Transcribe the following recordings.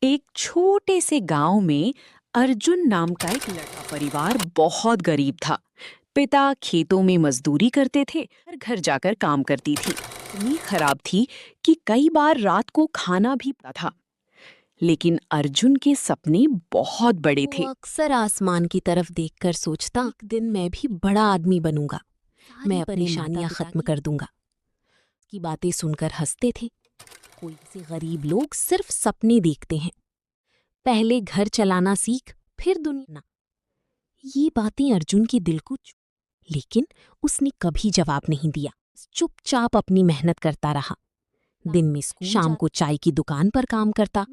एक छोटे से गांव में अर्जुन नाम का एक लड़का परिवार बहुत गरीब था। पिता खेतों में मजदूरी करते थे और घर जाकर काम करती थी। इतनी खराब थी कि कई बार रात को खाना भी पड़ा था। लेकिन अर्जुन के सपने बहुत बड़े थे। वो अक्सर आसमान की तरफ देखकर सोचता, एक दिन मैं भी बड़ा आदमी बनूंगा, मैं अपनी परेशानियां खत्म कर दूंगा। की बातें सुनकर हंसते थे। कोई से गरीब लोग सिर्फ सपने देखते हैं। पहले घर चलाना सीख, फिर दुनिया। ये बातें अर्जुन के दिल को लेकिन उसने कभी जवाब नहीं दिया। चुपचाप अपनी मेहनत करता रहा। दिन में स्कूल, शाम को चाय की दुकान पर काम करता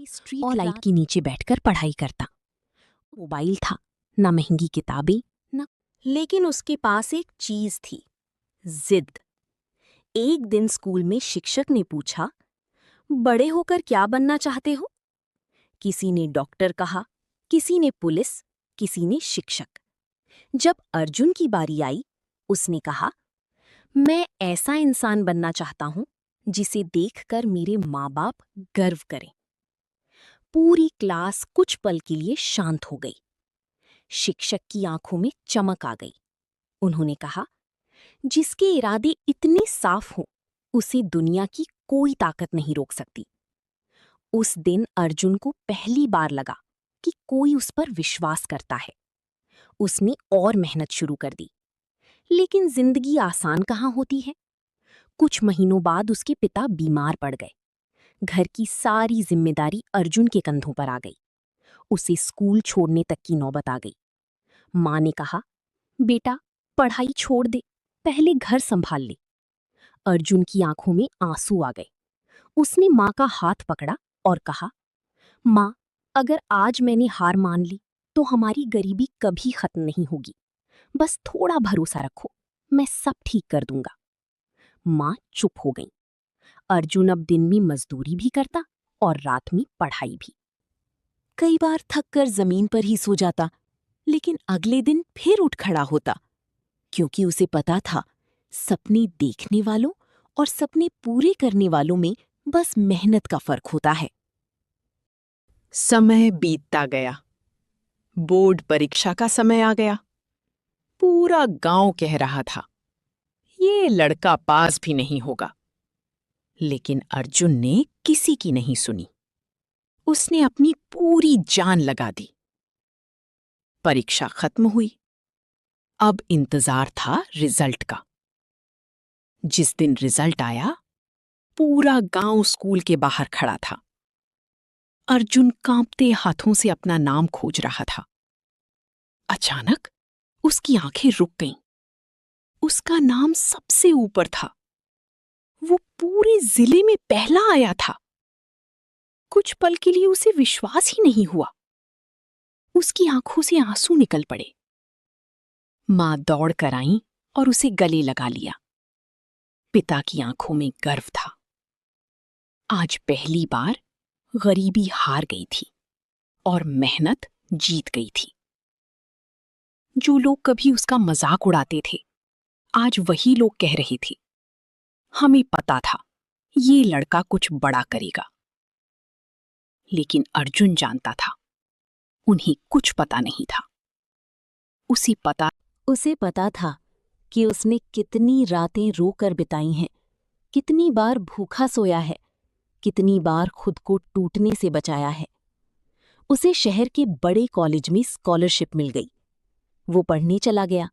और लाइट के नीचे बैठकर पढ़ाई करता। मोबाइल था, न महंगी किताबें, न, लेकिन उसके पास एक चीज थी, जिद। एक दिन स्कूल में शिक्षक ने पूछा, बड़े होकर क्या बनना चाहते हो? किसी ने डॉक्टर कहा, किसी ने पुलिस, किसी ने शिक्षक। जब अर्जुन की बारी आई, उसने कहा, मैं ऐसा इंसान बनना चाहता हूं जिसे देखकर मेरे माँ बाप गर्व करें। पूरी क्लास कुछ पल के लिए शांत हो गई। शिक्षक की आंखों में चमक आ गई। उन्होंने कहा, जिसके इरादे इतने साफ हों, उसे दुनिया की कोई ताकत नहीं रोक सकती। उस दिन अर्जुन को पहली बार लगा कि कोई उस पर विश्वास करता है। उसने और मेहनत शुरू कर दी। लेकिन जिंदगी आसान कहाँ होती है। कुछ महीनों बाद उसके पिता बीमार पड़ गए। घर की सारी जिम्मेदारी अर्जुन के कंधों पर आ गई। उसे स्कूल छोड़ने तक की नौबत आ गई। माँ ने कहा, बेटा पढ़ाई छोड़ दे, पहले घर संभाल ले। अर्जुन की आंखों में आंसू आ गए। उसने माँ का हाथ पकड़ा और कहा, माँ, अगर आज मैंने हार मान ली तो हमारी गरीबी कभी खत्म नहीं होगी। बस थोड़ा भरोसा रखो, मैं सब ठीक कर दूंगा। माँ चुप हो गई। अर्जुन अब दिन में मजदूरी भी करता और रात में पढ़ाई भी। कई बार थककर जमीन पर ही सो जाता, लेकिन अगले दिन फिर उठ खड़ा होता, क्योंकि उसे पता था सपने देखने वालों और सपने पूरे करने वालों में बस मेहनत का फर्क होता है। समय बीतता गया। बोर्ड परीक्षा का समय आ गया। पूरा गांव कह रहा था, ये लड़का पास भी नहीं होगा। लेकिन अर्जुन ने किसी की नहीं सुनी। उसने अपनी पूरी जान लगा दी। परीक्षा खत्म हुई। अब इंतजार था रिजल्ट का। जिस दिन रिजल्ट आया, पूरा गांव स्कूल के बाहर खड़ा था। अर्जुन कांपते हाथों से अपना नाम खोज रहा था। अचानक उसकी आंखें रुक गईं। उसका नाम सबसे ऊपर था। वो पूरे जिले में पहला आया था। कुछ पल के लिए उसे विश्वास ही नहीं हुआ। उसकी आंखों से आंसू निकल पड़े। मां दौड़ कर आई और उसे गले लगा लिया। पिता की आंखों में गर्व था। आज पहली बार गरीबी हार गई थी और मेहनत जीत गई थी। जो लोग कभी उसका मजाक उड़ाते थे, आज वही लोग कह रहे थे, हमें पता था ये लड़का कुछ बड़ा करेगा। लेकिन अर्जुन जानता था, उन्हें कुछ पता नहीं था। उसे पता था कि उसने कितनी रातें रोकर बिताई हैं, कितनी बार भूखा सोया है, कितनी बार खुद को टूटने से बचाया है। उसे शहर के बड़े कॉलेज में स्कॉलरशिप मिल गई। वो पढ़ने चला गया।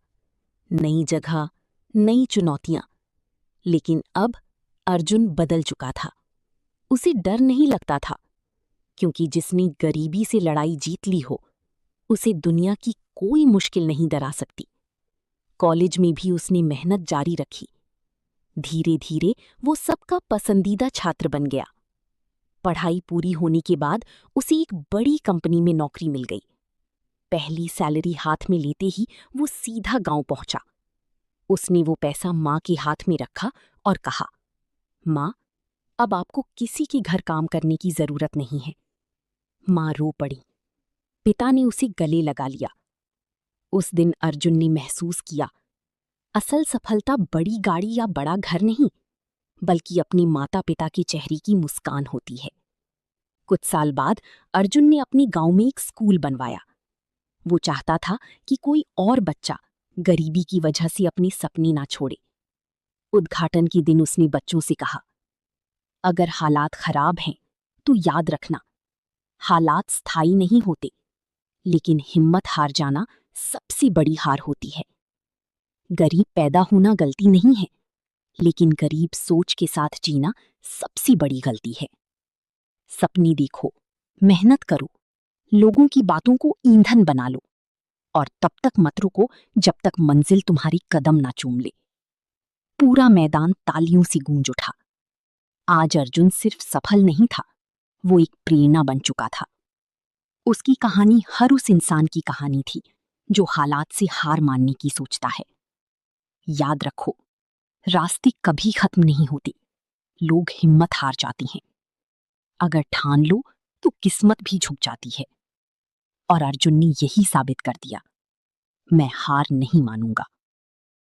नई जगह, नई चुनौतियां। लेकिन अब अर्जुन बदल चुका था। उसे डर नहीं लगता था, क्योंकि जिसने गरीबी से लड़ाई जीत ली हो, उसे दुनिया की कोई मुश्किल नहीं डरा सकती। कॉलेज में भी उसने मेहनत जारी रखी। धीरे धीरे वो सबका पसंदीदा छात्र बन गया। पढ़ाई पूरी होने के बाद उसे एक बड़ी कंपनी में नौकरी मिल गई। पहली सैलरी हाथ में लेते ही वो सीधा गांव पहुंचा। उसने वो पैसा माँ के हाथ में रखा और कहा, माँ, अब आपको किसी के घर काम करने की जरूरत नहीं है। माँ रो पड़ी। पिता ने उसे गले लगा लिया। उस दिन अर्जुन ने महसूस किया, असल सफलता बड़ी गाड़ी या बड़ा घर नहीं, बल्कि अपनी माता पिता के चेहरे की मुस्कान होती है। कुछ साल बाद अर्जुन ने अपने गांव में एक स्कूल बनवाया। वो चाहता था कि कोई और बच्चा गरीबी की वजह से अपने सपने ना छोड़े। उद्घाटन के दिन उसने बच्चों से कहा, अगर हालात खराब हैं तो याद रखना, हालात स्थायी नहीं होते, लेकिन हिम्मत हार जाना सबसे बड़ी हार होती है। गरीब पैदा होना गलती नहीं है, लेकिन गरीब सोच के साथ जीना सबसे बड़ी गलती है। सपने देखो, मेहनत करो, लोगों की बातों को ईंधन बना लो, और तब तक मत रुको जब तक मंजिल तुम्हारी कदम ना चूम ले। पूरा मैदान तालियों से गूंज उठा। आज अर्जुन सिर्फ सफल नहीं था, वो एक प्रेरणा बन चुका था। उसकी कहानी हर उस इंसान की कहानी थी जो हालात से हार मानने की सोचता है। याद रखो, रास्ते कभी खत्म नहीं होते, लोग हिम्मत हार जाते हैं। अगर ठान लो तो किस्मत भी झुक जाती है। और अर्जुन ने यही साबित कर दिया, मैं हार नहीं मानूंगा।